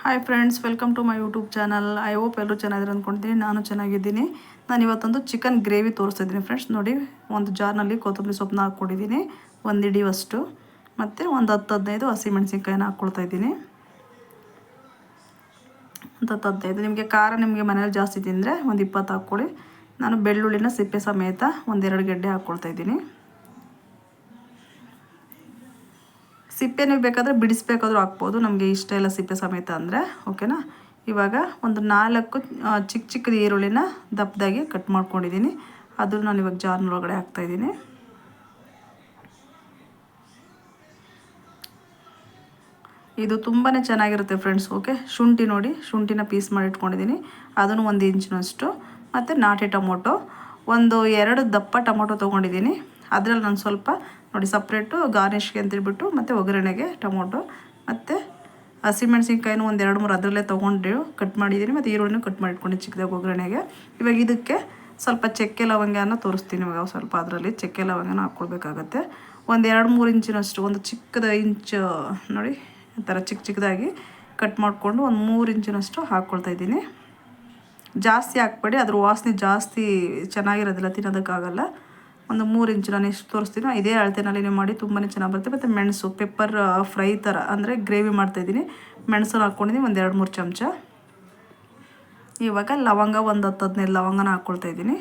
Hi friends, welcome to my YouTube channel. I hope ಎಲ್ಲರೂ ಚೆನ್ನಾಗಿದ್ದಾರೆ ಅಂದ್ಕೊಳ್ತೀನಿ. ನಾನು ಚೆನ್ನಾಗಿದ್ದೀನಿ. ನಾನು ಇವತ್ತೊಂದು ಚಿಕನ್ ಗ್ರೇವಿ ತೋರಿಸ್ತಿದ್ದೀನಿ ಫ್ರೆಂಡ್ಸ್. ನೋಡಿ, ಒಂದು ಜಾರ್ನಲ್ಲಿ ಕೊತ್ತಂಬರಿ ಸೊಪ್ಪನ್ನ ಹಾಕ್ಕೊಂಡಿದ್ದೀನಿ, ಒಂದು ಹಿಡಿಯುವಷ್ಟು, ಮತ್ತು ಒಂದು 10-15 ಹಸಿಮೆಣಸಿನ್ಕಾಯಿನ ಹಾಕ್ಕೊಳ್ತಾ ಇದ್ದೀನಿ. ಒಂದು 10-15. ನಿಮಗೆ ಖಾರ ನಿಮಗೆ ಮನೇಲಿ ಜಾಸ್ತಿ ತಿಂದರೆ ಒಂದು 20 ಹಾಕ್ಕೊಳ್ಳಿ. ನಾನು ಬೆಳ್ಳುಳ್ಳಿನ ಸಿಪ್ಪೆ ಸಮೇತ 1-2 ಗೆಡ್ಡೆ ಹಾಕ್ಕೊಳ್ತಾ ಇದ್ದೀನಿ. ಸಿಪ್ಪೆ ನೀವು ಬೇಕಾದರೆ ಬಿಡಿಸ್ಬೇಕಾದ್ರೂ ಹಾಕ್ಬೋದು, ನಮಗೆ ಇಷ್ಟ ಇಲ್ಲ ಸಿಪ್ಪೆ ಸಮೇತ ಅಂದರೆ, ಓಕೆನಾ. ಇವಾಗ ಒಂದು 4 ಚಿಕ್ಕ ಈರುಳ್ಳಿನ ದಪ್ಪದಾಗಿ ಕಟ್ ಮಾಡ್ಕೊಂಡಿದ್ದೀನಿ. ಅದು ನಾನು ಇವಾಗ ಜಾರ್ನೊಳಗಡೆ ಹಾಕ್ತಾಯಿದ್ದೀನಿ. ಇದು ತುಂಬಾ ಚೆನ್ನಾಗಿರುತ್ತೆ ಫ್ರೆಂಡ್ಸ್. ಓಕೆ, ಶುಂಠಿ ನೋಡಿ, ಶುಂಠಿನ ಪೀಸ್ ಮಾಡಿ ಇಟ್ಕೊಂಡಿದ್ದೀನಿ, ಅದನ್ನು 1 ಇಂಚಿನಷ್ಟು. ಮತ್ತು ನಾಟಿ ಟೊಮೊಟೊ, 2 ದಪ್ಪ ಟೊಮೊಟೊ ತೊಗೊಂಡಿದ್ದೀನಿ. ಅದರಲ್ಲಿ ನಾನು ಸ್ವಲ್ಪ ನೋಡಿ ಸಪ್ರೇಟು ಗಾರ್ನಿಷ್ಗೆ ಅಂತೇಳ್ಬಿಟ್ಟು, ಮತ್ತು ಒಗ್ಗರಣೆಗೆ ಟೊಮೊಟೊ, ಮತ್ತು ಹಸಿಮೆಣ್ಸಿನ್ಕಾಯಿನೂ 1-2-3 ಅದರಲ್ಲೇ ತೊಗೊಂಡು ಕಟ್ ಮಾಡಿದ್ದೀನಿ. ಮತ್ತು ಈರುಳ್ಳಿನೂ ಕಟ್ ಮಾಡಿ ಇಟ್ಕೊಂಡು ಚಿಕ್ಕದಾಗಿ ಒಗ್ಗರಣೆಗೆ. ಇವಾಗ ಇದಕ್ಕೆ ಸ್ವಲ್ಪ ಚಕ್ಕೆ ಲವಂಗನ ತೋರಿಸ್ತೀನಿ. ಇವಾಗ ಸ್ವಲ್ಪ ಅದರಲ್ಲಿ ಚಕ್ಕೆ ಲವಂಗನ ಹಾಕ್ಕೊಳ್ಬೇಕಾಗತ್ತೆ. 1-2-3 ಇಂಚಿನಷ್ಟು, ಒಂದು ಚಿಕ್ಕದ ಇಂಚು ನೋಡಿ ಈ ಥರ ಚಿಕ್ಕದಾಗಿ ಕಟ್ ಮಾಡಿಕೊಂಡು 3 ಇಂಚಿನಷ್ಟು ಹಾಕ್ಕೊಳ್ತಾ ಇದ್ದೀನಿ. ಜಾಸ್ತಿ ಹಾಕ್ಬೇಡಿ, ಅದ್ರ ವಾಸನೆ ಜಾಸ್ತಿ ಚೆನ್ನಾಗಿರೋದಿಲ್ಲ, ತಿನ್ನೋದಕ್ಕಾಗಲ್ಲ. 3 ಇಂಚು ನಾನು ಎಷ್ಟು ತೋರಿಸ್ತೀನೋ ಇದೇ ಅಳತೆನಲ್ಲಿ ನೀವು ಮಾಡಿ, ತುಂಬಾ ಚೆನ್ನಾಗಿ ಬರುತ್ತೆ. ಮತ್ತು ಮೆಣಸು, ಪೆಪ್ಪರ್ ಫ್ರೈ ಥರ ಅಂದರೆ ಗ್ರೇವಿ ಮಾಡ್ತಾಯಿದ್ದೀನಿ. ಮೆಣಸನ್ನು ಹಾಕ್ಕೊಂಡಿದ್ದೀನಿ 1-2-3 ಚಮಚ. ಇವಾಗ ಲವಂಗ ಒಂದು 10-15 ಲವಂಗನ ಹಾಕ್ಕೊಳ್ತಾ ಇದ್ದೀನಿ.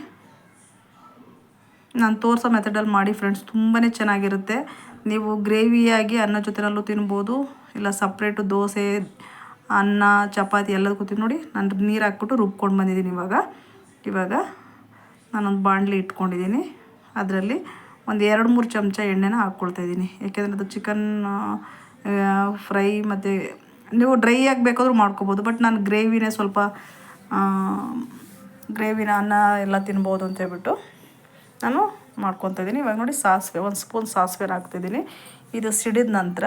ನಾನು ತೋರಿಸೋ ಮೆಥಡಲ್ಲಿ ಮಾಡಿ ಫ್ರೆಂಡ್ಸ್, ತುಂಬಾ ಚೆನ್ನಾಗಿರುತ್ತೆ. ನೀವು ಗ್ರೇವಿಯಾಗಿ ಅನ್ನ ಜೊತೆನಲ್ಲೂ ತಿನ್ಬೋದು, ಇಲ್ಲ ಸಪ್ರೇಟು ದೋಸೆ, ಅನ್ನ, ಚಪಾತಿ ಎಲ್ಲದಕ್ಕೂ ನೋಡಿ. ನಾನು ನೀರು ಹಾಕ್ಬಿಟ್ಟು ರುಬ್ಕೊಂಡು ಬಂದಿದ್ದೀನಿ. ಇವಾಗ ನಾನೊಂದು ಬಾಣಲಿ ಇಟ್ಕೊಂಡಿದ್ದೀನಿ. ಅದರಲ್ಲಿ 1-2-3 ಚಮಚ ಎಣ್ಣೆನ ಹಾಕ್ಕೊಳ್ತಾಯಿದ್ದೀನಿ. ಯಾಕೆಂದರೆ ಅದು ಚಿಕನ್ ಫ್ರೈ, ಮತ್ತು ನೀವು ಡ್ರೈ ಆಗಿ ಬೇಕಾದರೂ ಮಾಡ್ಕೊಬೋದು. ಬಟ್ ನಾನು ಗ್ರೇವಿನೇ ಸ್ವಲ್ಪ ಗ್ರೇವಿನ ಅನ್ನ ಎಲ್ಲ ತಿನ್ಬೋದು ಅಂತೇಳ್ಬಿಟ್ಟು ನಾನು ಮಾಡ್ಕೊತಾ ಇದ್ದೀನಿ. ಇವಾಗ ನೋಡಿ ಸಾಸಿವೆ, 1 ಸ್ಪೂನ್ ಸಾಸಿವೆನ ಹಾಕ್ತಿದ್ದೀನಿ. ಇದು ಸಿಡಿದ ನಂತರ,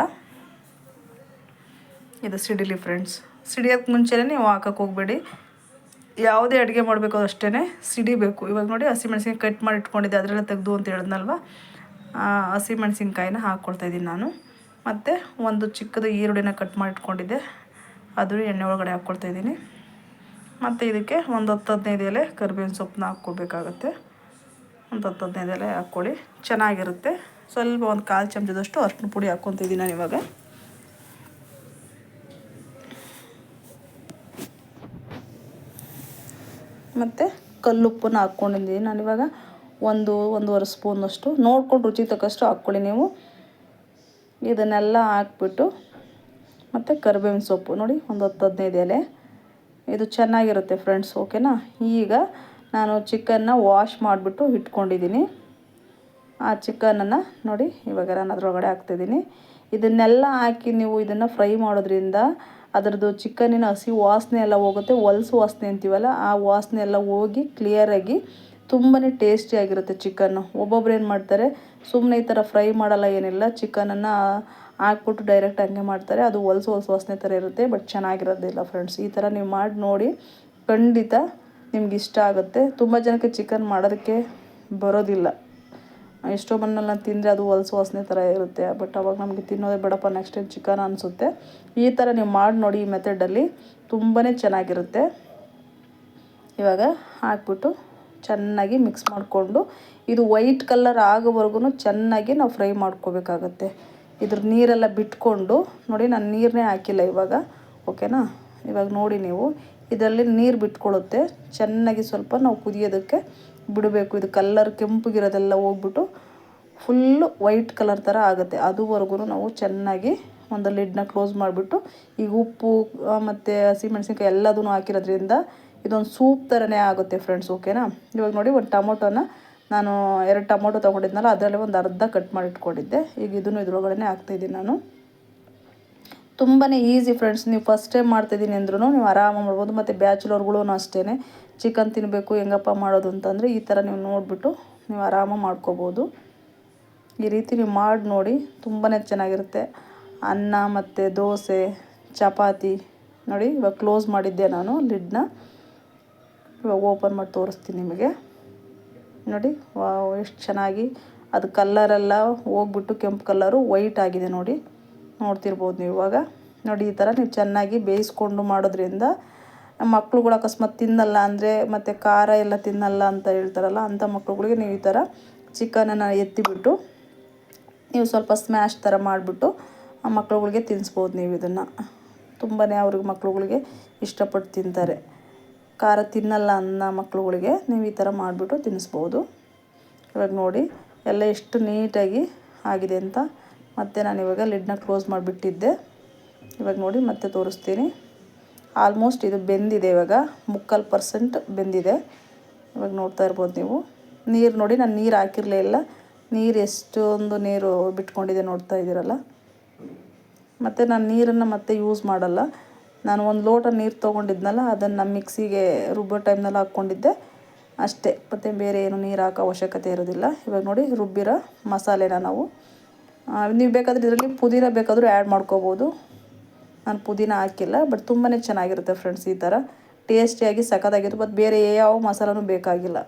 ಇದು ಸಿಡಿಲಿ ಫ್ರೆಂಡ್ಸ್. ಸಿಡಿಯೋಕ್ಕೆ ಮುಂಚೆನೇ ನೀವು ಹಾಕೋಕ್ಕೆ ಹೋಗಬೇಡಿ. ಯಾವುದೇ ಅಡುಗೆ ಮಾಡಬೇಕು ಅಷ್ಟೇ ಸಿಡಿಬೇಕು. ಇವಾಗ ನೋಡಿ ಹಸಿಮೆಣ್ಸಿನ್ಕಾಯಿ ಕಟ್ ಮಾಡಿ ಇಟ್ಕೊಂಡಿದ್ದೆ, ಅದರೆಲ್ಲ ತೆಗೆದು ಅಂತ ಹೇಳಿದ್ನಲ್ವ, ಹಸಿಮೆಣ್ಸಿನ್ಕಾಯಿನ ಹಾಕ್ಕೊಳ್ತಾಯಿದ್ದೀನಿ ನಾನು. ಮತ್ತು ಒಂದು ಚಿಕ್ಕದು ಈರುಳ್ಳಿನ ಕಟ್ ಮಾಡಿ ಇಟ್ಕೊಂಡಿದ್ದೆ, ಅದು ಎಣ್ಣೆ ಒಳಗಡೆ ಹಾಕ್ಕೊಳ್ತಾಯಿದ್ದೀನಿ. ಮತ್ತು ಇದಕ್ಕೆ ಒಂದು 10-15 ಎಲೆ ಕರಿಬೇವಿನ ಸೊಪ್ಪನ್ನ ಹಾಕ್ಕೊಳ್ಬೇಕಾಗತ್ತೆ. ಒಂದು 10-15 ಎಲೆ ಹಾಕ್ಕೊಳ್ಳಿ, ಚೆನ್ನಾಗಿರುತ್ತೆ. ಸ್ವಲ್ಪ ಒಂದು 1/4 ಚಮಚದಷ್ಟು ಅರಿಶಿನ ಪುಡಿ ಹಾಕ್ಕೊತಿದ್ದೀನಿ ನಾನು ಇವಾಗ. ಮತ್ತು ಕಲ್ಲುಪ್ಪನ್ನ ಹಾಕ್ಕೊಂಡಿದ್ದೀನಿ ನಾನಿವಾಗ 1-1.5 ಸ್ಪೂನಷ್ಟು, ನೋಡ್ಕೊಂಡು ರುಚಿ ತಕ್ಕಷ್ಟು ಹಾಕ್ಕೊಳ್ಳಿ ನೀವು. ಇದನ್ನೆಲ್ಲ ಹಾಕ್ಬಿಟ್ಟು, ಮತ್ತು ಕರಿಬೇವಿನ ಸೊಪ್ಪು ನೋಡಿ ಒಂದು 10-15 ಎಲೆ, ಇದು ಚೆನ್ನಾಗಿರುತ್ತೆ ಫ್ರೆಂಡ್ಸ್, ಓಕೆನಾ. ಈಗ ನಾನು ಚಿಕನ್ನ ವಾಶ್ ಮಾಡಿಬಿಟ್ಟು ಇಟ್ಕೊಂಡಿದ್ದೀನಿ. ಆ ಚಿಕನನ್ನು ನೋಡಿ ಇವಾಗ ನಾನು ಅದರೊಳಗಡೆ ಹಾಕ್ತಿದ್ದೀನಿ. ಇದನ್ನೆಲ್ಲ ಹಾಕಿ ನೀವು ಇದನ್ನು ಫ್ರೈ ಮಾಡೋದ್ರಿಂದ ಅದರದ್ದು ಚಿಕನ್ನಿನ ಹಸಿ ವಾಸನೆ ಎಲ್ಲ ಹೋಗುತ್ತೆ. ಹೊಲಸು ವಾಸನೆ ಅಂತೀವಲ್ಲ, ಆ ವಾಸನೆ ಎಲ್ಲ ಹೋಗಿ ಕ್ಲಿಯರಾಗಿ ತುಂಬಾ ಟೇಸ್ಟಿಯಾಗಿರುತ್ತೆ ಚಿಕನ್ನು. ಒಬ್ಬೊಬ್ರು ಏನು ಮಾಡ್ತಾರೆ, ಸುಮ್ಮನೆ ಈ ಥರ ಫ್ರೈ ಮಾಡಲ್ಲ, ಏನಿಲ್ಲ, ಚಿಕನನ್ನು ಹಾಕ್ಬಿಟ್ಟು ಡೈರೆಕ್ಟ್ ಹಂಗೆ ಮಾಡ್ತಾರೆ. ಅದು ಹೊಲಸು ವಾಸನೆ ಥರ ಇರುತ್ತೆ, ಬಟ್ ಚೆನ್ನಾಗಿರೋದಿಲ್ಲ ಫ್ರೆಂಡ್ಸ್. ಈ ಥರ ನೀವು ಮಾಡಿ ನೋಡಿ, ಖಂಡಿತ ನಿಮ್ಗೆ ಇಷ್ಟ ಆಗುತ್ತೆ. ತುಂಬ ಜನಕ್ಕೆ ಚಿಕನ್ ಮಾಡೋದಕ್ಕೆ ಬರೋದಿಲ್ಲ. ಎಷ್ಟೋ ಮನೆಯಲ್ಲಿ ನಾನು ತಿಂದರೆ ಅದು ಹೊಲಸು ವಾಸನೆ ಥರ ಇರುತ್ತೆ, ಬಟ್ ಅವಾಗ ನಮಗೆ ತಿನ್ನೋದೇ ಬೇಡಪ್ಪ, ನೆಕ್ಸ್ಟ್ ಟೈಮ್ ಚಿಕನ್ ಅನಿಸುತ್ತೆ. ಈ ಥರ ನೀವು ಮಾಡಿ ನೋಡಿ, ಈ ಮೆಥಡಲ್ಲಿ ತುಂಬಾ ಚೆನ್ನಾಗಿರುತ್ತೆ. ಇವಾಗ ಹಾಕ್ಬಿಟ್ಟು ಚೆನ್ನಾಗಿ ಮಿಕ್ಸ್ ಮಾಡಿಕೊಂಡು, ಇದು ವೈಟ್ ಕಲರ್ ಆಗೋವರೆಗೂ ಚೆನ್ನಾಗಿ ನಾವು ಫ್ರೈ ಮಾಡ್ಕೋಬೇಕಾಗತ್ತೆ. ಇದ್ರ ನೀರೆಲ್ಲ ಬಿಟ್ಕೊಂಡು ನೋಡಿ, ನಾನು ನೀರನ್ನೇ ಹಾಕಿಲ್ಲ ಇವಾಗ, ಓಕೆನಾ. ಇವಾಗ ನೋಡಿ ನೀವು, ಇದರಲ್ಲಿ ನೀರು ಬಿಟ್ಕೊಳ್ಳುತ್ತೆ. ಚೆನ್ನಾಗಿ ಸ್ವಲ್ಪ ನಾವು ಕುದಿಯೋದಕ್ಕೆ ಬಿಡಬೇಕು. ಇದು ಕಲ್ಲರ್ ಕೆಂಪಗಿರೋದೆಲ್ಲ ಹೋಗ್ಬಿಟ್ಟು ಫುಲ್ಲು ವೈಟ್ ಕಲರ್ ಥರ ಆಗುತ್ತೆ. ಅದುವರೆಗೂ ನಾವು ಚೆನ್ನಾಗಿ ಒಂದು ಲಿಡ್ನ ಕ್ಲೋಸ್ ಮಾಡಿಬಿಟ್ಟು, ಈಗ ಉಪ್ಪು ಮತ್ತು ಹಸಿಮೆಣ್ಸಿನ್ಕಾಯಿ ಎಲ್ಲದೂ ಹಾಕಿರೋದ್ರಿಂದ ಇದೊಂದು ಸೂಪ್ ಥರನೇ ಆಗುತ್ತೆ ಫ್ರೆಂಡ್ಸ್, ಓಕೆನಾ. ಇವಾಗ ನೋಡಿ, ಒಂದು ಟೊಮೊಟೊನ ನಾನು 2 ಟೊಮೊಟೊ ತೊಗೊಂಡಿದ್ನಲ್ಲ, ಅದರಲ್ಲೇ ಒಂದು ಅರ್ಧ ಕಟ್ ಮಾಡಿ ಇಟ್ಕೊಂಡಿದ್ದೆ. ಈಗ ಇದನ್ನು ಇದ್ರೊಳಗಡೆ ಹಾಕ್ತಾಯಿದ್ದೀನಿ ನಾನು. ತುಂಬಾ ಈಸಿ ಫ್ರೆಂಡ್ಸ್. ನೀವು ಫಸ್ಟ್ ಟೈಮ್ ಮಾಡ್ತಾಯಿದ್ದೀನಿ ಅಂದ್ರೂ ನೀವು ಆರಾಮಾಗಿ ಮಾಡ್ಬೋದು. ಮತ್ತು ಬ್ಯಾಚುಲರ್ಗಳೂ ಅಷ್ಟೇ, ಚಿಕನ್ ತಿನ್ನಬೇಕು ಹೆಂಗಪ್ಪ ಮಾಡೋದು ಅಂತಂದರೆ ಈ ಥರ ನೀವು ನೋಡಿಬಿಟ್ಟು ನೀವು ಆರಾಮಾಗಿ ಮಾಡ್ಕೋಬೋದು. ಈ ರೀತಿ ನೀವು ಮಾಡಿ ನೋಡಿ, ತುಂಬಾ ಚೆನ್ನಾಗಿರುತ್ತೆ. ಅನ್ನ ಮತ್ತು ದೋಸೆ, ಚಪಾತಿ ನೋಡಿ. ಇವಾಗ ಕ್ಲೋಸ್ ಮಾಡಿದ್ದೆ ನಾನು ಲಿಡ್ನ. ಇವಾಗ ಓಪನ್ ಮಾಡಿ ತೋರಿಸ್ತೀನಿ ನಿಮಗೆ. ನೋಡಿ, ವಾವ್, ಎಷ್ಟು ಚೆನ್ನಾಗಿ ಅದು ಕಲ್ಲರೆಲ್ಲ ಹೋಗ್ಬಿಟ್ಟು ಕೆಂಪು ಕಲ್ಲರು ವೈಟ್ ಆಗಿದೆ ನೋಡಿ, ನೋಡ್ತಿರ್ಬೋದು ನೀವು. ಇವಾಗ ನೋಡಿ ಈ ಥರ ನೀವು ಚೆನ್ನಾಗಿ ಬೇಯಿಸ್ಕೊಂಡು ಮಾಡೋದ್ರಿಂದ ಮಕ್ಳುಗಳು ಅಕಸ್ಮಾತ್ ತಿನ್ನಲ್ಲ ಅಂದರೆ ಮತ್ತು ಖಾರ ಎಲ್ಲ ತಿನ್ನಲ್ಲ ಅಂತ ಹೇಳ್ತಾರಲ್ಲ, ಅಂಥ ಮಕ್ಳುಗಳಿಗೆ ನೀವು ಈ ಥರ ಚಿಕನನ್ನು ಎತ್ತಿಬಿಟ್ಟು ನೀವು ಸ್ವಲ್ಪ ಸ್ಮ್ಯಾಶ್ ಥರ ಮಾಡಿಬಿಟ್ಟು ಆ ಮಕ್ಳುಗಳಿಗೆ ತಿನ್ನಿಸ್ಬೋದು. ನೀವು ಇದನ್ನು ತುಂಬಾ ಅವ್ರಿಗೆ ಮಕ್ಳುಗಳಿಗೆ ಇಷ್ಟಪಟ್ಟು ತಿಂತಾರೆ. ಖಾರ ತಿನ್ನಲ್ಲ ಅನ್ನೋ ಮಕ್ಳುಗಳಿಗೆ ನೀವು ಈ ಥರ ಮಾಡಿಬಿಟ್ಟು ತಿನ್ನಿಸ್ಬೋದು. ಇವಾಗ ನೋಡಿ ಎಲ್ಲ ಎಷ್ಟು ನೀಟಾಗಿ ಆಗಿದೆ ಅಂತ. ಮತ್ತು ನಾನು ಇವಾಗ ಲಿಡ್ನ ಕ್ಲೋಸ್ ಮಾಡಿಬಿಟ್ಟಿದ್ದೆ. ಇವಾಗ ನೋಡಿ ಮತ್ತೆ ತೋರಿಸ್ತೀನಿ. ಆಲ್ಮೋಸ್ಟ್ ಇದು ಬೆಂದಿದೆ. ಇವಾಗ 3/4% ಬೆಂದಿದೆ. ಇವಾಗ ನೋಡ್ತಾ ಇರ್ಬೋದು ನೀವು. ನೀರು ನೋಡಿ, ನಾನು ನೀರು ಹಾಕಿರಲೇ ಇಲ್ಲ. ನೀರು ಎಷ್ಟೊಂದು ನೀರು ಬಿಟ್ಕೊಂಡಿದೆ ನೋಡ್ತಾ ಇದ್ದೀರಲ್ಲ. ಮತ್ತು ನಾನು ನೀರನ್ನು ಮತ್ತೆ ಯೂಸ್ ಮಾಡಲ್ಲ. ನಾನು 1 ಲೋಟ ನೀರು ತೊಗೊಂಡಿದ್ನಲ್ಲ, ಅದನ್ನು ಮಿಕ್ಸಿಗೆ ರುಬ್ಬೋ ಟೈಮ್ನಲ್ಲಿ ಹಾಕ್ಕೊಂಡಿದ್ದೆ ಅಷ್ಟೇ. ಮತ್ತು ಬೇರೆ ಏನು ನೀರು ಹಾಕೋ ಅವಶ್ಯಕತೆ ಇರೋದಿಲ್ಲ. ಇವಾಗ ನೋಡಿ ರುಬ್ಬಿರೋ ಮಸಾಲೆನ ನಾವು ನೀವು ಬೇಕಾದರೆ ಇದರಲ್ಲಿ ಪುದೀನ ಬೇಕಾದರೂ ಆ್ಯಡ್ ಮಾಡ್ಕೋಬೋದು. ನಾನು ಪುದೀನ ಹಾಕಿಲ್ಲ, ಬಟ್ ತುಂಬಾ ಚೆನ್ನಾಗಿರುತ್ತೆ ಫ್ರೆಂಡ್ಸ್. ಈ ಥರ ಟೇಸ್ಟಿಯಾಗಿ ಸಖತ್ತಾಗಿರುತ್ತೆ. ಮತ್ತು ಬೇರೆ ಯಾವ ಮಸಾಲನೂ ಬೇಕಾಗಿಲ್ಲ.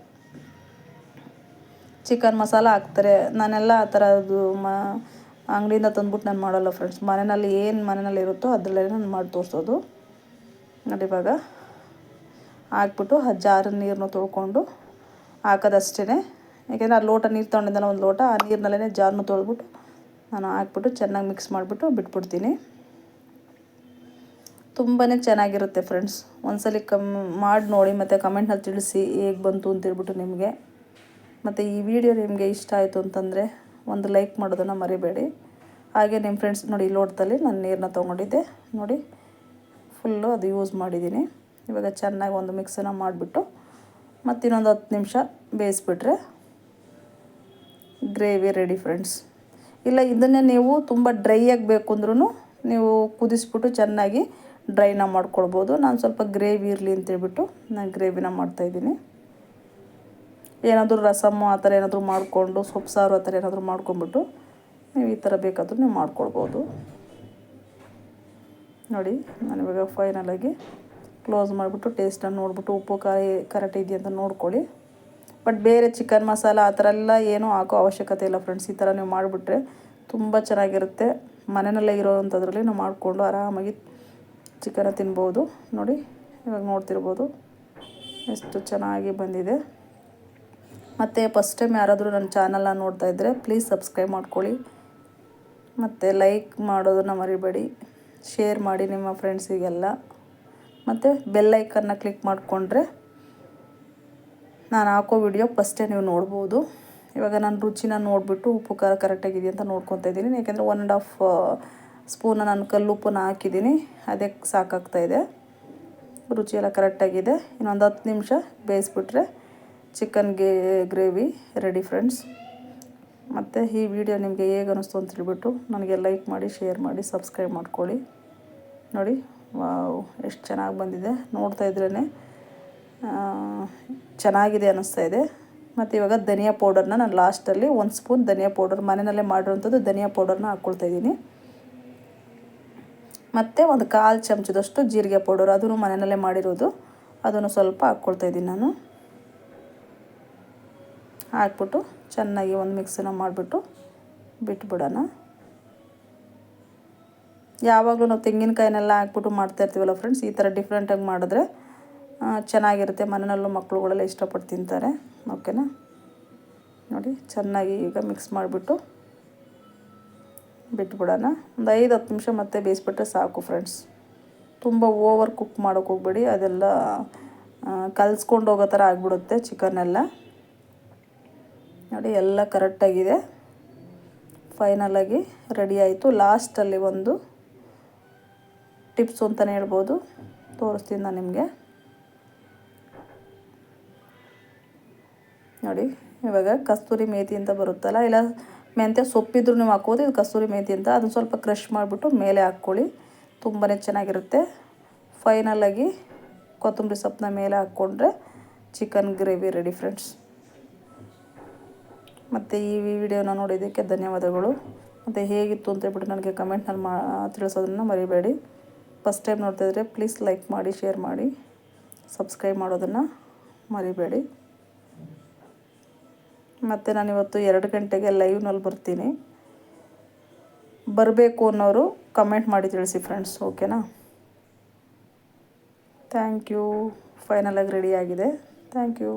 ಚಿಕನ್ ಮಸಾಲ ಹಾಕ್ತಾರೆ, ನಾನೆಲ್ಲ ಆ ಥರದ್ದು ಅಂಗಡಿಯಿಂದ ತಂದ್ಬಿಟ್ಟು ನಾನು ಮಾಡೋಲ್ಲ ಫ್ರೆಂಡ್ಸ್. ಮನೆಯಲ್ಲಿ ಇರುತ್ತೋ ಅದರಲ್ಲೇ ನಾನು ಮಾಡಿ ತೋರಿಸೋದು. ನೋಡಿ ಇವಾಗ ಹಾಕ್ಬಿಟ್ಟು ಆ ಜಾರಿನ ನೀರನ್ನ ತೊಳ್ಕೊಂಡು ಹಾಕೋದಷ್ಟೇ. ಯಾಕೆಂದರೆ ಆ ಲೋಟ ನೀರು ತೊಗೊಂಡಿದ್ದಲ್ಲ, 1 ಲೋಟ, ಆ ನೀರಿನಲ್ಲೇ ಜಾರನ್ನ ತೊಳೆದ್ಬಿಟ್ಟು ನಾನು ಹಾಕ್ಬಿಟ್ಟು ಚೆನ್ನಾಗಿ ಮಿಕ್ಸ್ ಮಾಡಿಬಿಟ್ಟು ಬಿಟ್ಬಿಡ್ತೀನಿ. ತುಂಬಾ ಚೆನ್ನಾಗಿರುತ್ತೆ ಫ್ರೆಂಡ್ಸ್. ಒಂದ್ಸಲ ಮಾಡಿ ನೋಡಿ ಮತ್ತು ಕಮೆಂಟ್ನಲ್ಲಿ ತಿಳಿಸಿ ಹೇಗೆ ಬಂತು ಅಂತೇಳ್ಬಿಟ್ಟು ನಿಮಗೆ. ಮತ್ತು ಈ ವಿಡಿಯೋ ನಿಮಗೆ ಇಷ್ಟ ಆಯಿತು ಅಂತಂದರೆ ಒಂದು ಲೈಕ್ ಮಾಡೋದನ್ನು ಮರಿಬೇಡಿ. ಹಾಗೆ ನಿಮ್ಮ ಫ್ರೆಂಡ್ಸ್ ನೋಡಿ, ಲೋಟದಲ್ಲಿ ನಾನು ನೀರನ್ನ ತೊಗೊಂಡಿದ್ದೆ ನೋಡಿ, ಫುಲ್ಲು ಅದು ಯೂಸ್ ಮಾಡಿದ್ದೀನಿ. ಇವಾಗ ಚೆನ್ನಾಗಿ ಒಂದು ಮಿಕ್ಸನ್ನು ಮಾಡಿಬಿಟ್ಟು ಮತ್ತು ಇನ್ನೊಂದು 10 ನಿಮಿಷ ಬೇಯಿಸ್ಬಿಟ್ರೆ ಗ್ರೇವಿ ರೆಡಿ ಫ್ರೆಂಡ್ಸ್. ಇಲ್ಲ ಇದನ್ನೇ ನೀವು ತುಂಬ ಡ್ರೈ ಆಗಬೇಕು ಅಂದ್ರೂ ನೀವು ಕುದಿಸ್ಬಿಟ್ಟು ಚೆನ್ನಾಗಿ ಡ್ರೈನ ಮಾಡ್ಕೊಳ್ಬೋದು. ನಾನು ಸ್ವಲ್ಪ ಗ್ರೇವಿ ಇರಲಿ ಅಂತೇಳ್ಬಿಟ್ಟು ನಾನು ಗ್ರೇವಿನ ಮಾಡ್ತಾಯಿದ್ದೀನಿ. ಏನಾದರೂ ರಸಮ್ಮು ಆ ಥರ ಏನಾದರೂ ಮಾಡಿಕೊಂಡು, ಸೊಪ್ಪು ಸಾರು ಆ ಥರ ಏನಾದರೂ ಮಾಡ್ಕೊಂಬಿಟ್ಟು ನೀವು ಈ ಥರ ಬೇಕಾದರೂ ನೀವು ಮಾಡ್ಕೊಳ್ಬೋದು. ನೋಡಿ ನಾನು ಇವಾಗ ಫೈನಲಾಗಿ ಕ್ಲೋಸ್ ಮಾಡಿಬಿಟ್ಟು ಟೇಸ್ಟನ್ನು ನೋಡಿಬಿಟ್ಟು ಉಪ್ಪು ಕರೆಕ್ಟ್ ಇದೆಯಾ ಅಂತ ನೋಡ್ಕೊಳ್ಳಿ. ಬಟ್ ಬೇರೆ ಚಿಕನ್ ಮಸಾಲ ಆ ಥರ ಎಲ್ಲ ಏನೂ ಹಾಕೋ ಅವಶ್ಯಕತೆ ಇಲ್ಲ ಫ್ರೆಂಡ್ಸ್. ಈ ಥರ ನೀವು ಮಾಡಿಬಿಟ್ರೆ ತುಂಬ ಚೆನ್ನಾಗಿರುತ್ತೆ. ಮನೆಯಲ್ಲೇ ಇರೋವಂಥದ್ರಲ್ಲಿ ನಾವು ಮಾಡಿಕೊಂಡು ಆರಾಮಾಗಿ ಚಿಕನ ತಿನ್ಬೋದು. ನೋಡಿ ಇವಾಗ ನೋಡ್ತಿರ್ಬೋದು ಎಷ್ಟು ಚೆನ್ನಾಗಿ ಬಂದಿದೆ. ಮತ್ತು ಫಸ್ಟ್ ಟೈಮ್ ಯಾರಾದರೂ ನನ್ನ ಚಾನಲ್ನ ನೋಡ್ತಾಯಿದ್ರೆ ಪ್ಲೀಸ್ ಸಬ್ಸ್ಕ್ರೈಬ್ ಮಾಡ್ಕೊಳ್ಳಿ. ಮತ್ತು ಲೈಕ್ ಮಾಡೋದನ್ನು ಮರಿಬೇಡಿ. ಶೇರ್ ಮಾಡಿ ನಿಮ್ಮ ಫ್ರೆಂಡ್ಸಿಗೆಲ್ಲ. ಮತ್ತು ಬೆಲ್ ಐಕನ್ನ ಕ್ಲಿಕ್ ಮಾಡಿಕೊಂಡ್ರೆ ನಾನು ಹಾಕೋ ವಿಡಿಯೋ ಫಸ್ಟೇ ನೀವು ನೋಡ್ಬೋದು. ಇವಾಗ ನಾನು ರುಚಿನ ನೋಡಿಬಿಟ್ಟು ಉಪ್ಪು ಖಾರ ಕರೆಕ್ಟಾಗಿದೆಯಾ ಅಂತ ನೋಡ್ಕೊತಾ ಇದ್ದೀನಿ. ಯಾಕೆಂದರೆ 1.5 ಸ್ಪೂನ ನಾನು ಕಲ್ಲುಪ್ಪನ್ನ ಹಾಕಿದ್ದೀನಿ, ಅದೇ ಸಾಕಾಗ್ತಾಯಿದೆ. ರುಚಿ ಎಲ್ಲ ಕರೆಕ್ಟಾಗಿದೆ. ಇನ್ನೊಂದು 10 ನಿಮಿಷ ಬೇಯಿಸ್ಬಿಟ್ರೆ ಚಿಕನ್ಗೆ ಗ್ರೇವಿ ರೆಡಿ ಫ್ರೆಂಡ್ಸ್. ಮತ್ತು ಈ ವಿಡಿಯೋ ನಿಮಗೆ ಹೇಗೆ ಅನ್ನಿಸ್ತು ಅಂತ ಹೇಳ್ಬಿಟ್ಟು ನನಗೆ ಲೈಕ್ ಮಾಡಿ, ಶೇರ್ ಮಾಡಿ, ಸಬ್ಸ್ಕ್ರೈಬ್ ಮಾಡ್ಕೊಳ್ಳಿ. ನೋಡಿ ವಾವ್ ಎಷ್ಟು ಚೆನ್ನಾಗಿ ಬಂದಿದೆ. ನೋಡ್ತಾ ಇದ್ರೇ ಚೆನ್ನಾಗಿದೆ ಅನ್ನಿಸ್ತಾ ಇದೆ. ಮತ್ತು ಇವಾಗ ಧನಿಯಾ ಪೌಡರ್ನ ನಾನು ಲಾಸ್ಟಲ್ಲಿ 1 ಸ್ಪೂನ್ ಧನಿಯಾ ಪೌಡರ್, ಮನೆಯಲ್ಲೇ ಮಾಡಿರೋಂಥದ್ದು ಧನಿಯಾ ಪೌಡರ್ನ ಹಾಕ್ಕೊಳ್ತಾಯಿದ್ದೀನಿ. ಮತ್ತು ಒಂದು 1/4 ಚಮಚದಷ್ಟು ಜೀರಿಗೆ ಪೌಡರ್, ಅದನ್ನು ಮನೆಯಲ್ಲೇ ಮಾಡಿರೋದು, ಅದನ್ನು ಸ್ವಲ್ಪ ಹಾಕ್ಕೊಳ್ತಾಯಿದ್ದೀನಿ ನಾನು. ಹಾಕ್ಬಿಟ್ಟು ಚೆನ್ನಾಗಿ ಒಂದು ಮಿಕ್ಸನ್ನು ಮಾಡಿಬಿಟ್ಟು ಬಿಟ್ಬಿಡೋಣ. ಯಾವಾಗಲೂ ನಾವು ತೆಂಗಿನಕಾಯಿನೆಲ್ಲ ಹಾಕ್ಬಿಟ್ಟು ಮಾಡ್ತಾಯಿರ್ತೀವಲ್ಲ ಫ್ರೆಂಡ್ಸ್, ಈ ಥರ ಡಿಫ್ರೆಂಟಾಗಿ ಮಾಡಿದ್ರೆ ಚೆನ್ನಾಗಿರುತ್ತೆ. ಮನೆಯಲ್ಲೂ ಮಕ್ಕಳುಗಳೆಲ್ಲ ಇಷ್ಟಪಟ್ಟು ತಿಂತಾರೆ. ಓಕೆನಾ. ನೋಡಿ ಚೆನ್ನಾಗಿ ಈಗ ಮಿಕ್ಸ್ ಮಾಡಿಬಿಟ್ಟು ಬಿಟ್ಬಿಡೋಣ. ಒಂದು 5-10 ನಿಮಿಷ ಮತ್ತೆ ಬೇಯಿಸ್ಬಿಟ್ರೆ ಸಾಕು ಫ್ರೆಂಡ್ಸ್. ತುಂಬ ಓವರ್ ಕುಕ್ ಮಾಡೋಕ್ಕೆ ಹೋಗಬೇಡಿ, ಅದೆಲ್ಲ ಕಲಿಸ್ಕೊಂಡು ಹೋಗೋ ಥರ ಆಗಿಬಿಡುತ್ತೆ ಚಿಕನ್ನೆಲ್ಲ. ನೋಡಿ ಎಲ್ಲ ಕರೆಕ್ಟಾಗಿದೆ. ಫೈನಲಾಗಿ ರೆಡಿ ಆಯಿತು. ಲಾಸ್ಟಲ್ಲಿ ಒಂದು ಟಿಪ್ಸು ಅಂತಲೇ ಹೇಳ್ಬೋದು, ತೋರಿಸ್ತೀನಿ ನಾನು ನಿಮಗೆ. ನೋಡಿ ಇವಾಗ ಕಸ್ತೂರಿ ಮೇಥಿ ಅಂತ ಬರುತ್ತಲ್ಲ, ಇಲ್ಲ ಮೆಂತ್ಯ ಸೊಪ್ಪಿದ್ರೂ ನೀವು ಹಾಕ್ಬೋದು. ಇದು ಕಸ್ತೂರಿ ಮೇಥಿ ಅಂತ, ಅದನ್ನು ಸ್ವಲ್ಪ ಕ್ರಷ್ ಮಾಡಿಬಿಟ್ಟು ಮೇಲೆ ಹಾಕ್ಕೊಳ್ಳಿ, ತುಂಬಾ ಚೆನ್ನಾಗಿರುತ್ತೆ. ಫೈನಲಾಗಿ ಕೊತ್ತಂಬರಿ ಸೊಪ್ಪನ್ನ ಮೇಲೆ ಹಾಕ್ಕೊಂಡ್ರೆ ಚಿಕನ್ ಗ್ರೇವಿ ರೆಡಿ ಫ್ರೆಂಡ್ಸ್. ಮತ್ತು ಈ ವಿಡಿಯೋನ ನೋಡಿದ್ದಕ್ಕೆ ಧನ್ಯವಾದಗಳು. ಮತ್ತು ಹೇಗಿತ್ತು ಅಂತೇಳ್ಬಿಟ್ಟು ನನಗೆ ಕಮೆಂಟ್ನಲ್ಲಿ ತಿಳಿಸೋದನ್ನು ಮರಿಬೇಡಿ. ಫಸ್ಟ್ ಟೈಮ್ ನೋಡ್ತಾಯಿದ್ರೆ ಪ್ಲೀಸ್ ಲೈಕ್ ಮಾಡಿ, ಶೇರ್ ಮಾಡಿ, ಸಬ್ಸ್ಕ್ರೈಬ್ ಮಾಡೋದನ್ನು ಮರಿಬೇಡಿ. ಮತ್ತು ನಾನಿವತ್ತು 2 ಗಂಟೆಗೆ ಲೈವ್ನಲ್ಲಿ ಬರ್ತೀನಿ. ಬರಬೇಕು ಅನ್ನೋರು ಕಮೆಂಟ್ ಮಾಡಿ ತಿಳಿಸಿ ಫ್ರೆಂಡ್ಸ್, ಓಕೆನಾ. Thank you. ಫೈನಲಾಗಿ ರೆಡಿಯಾಗಿದೆ. Thank you.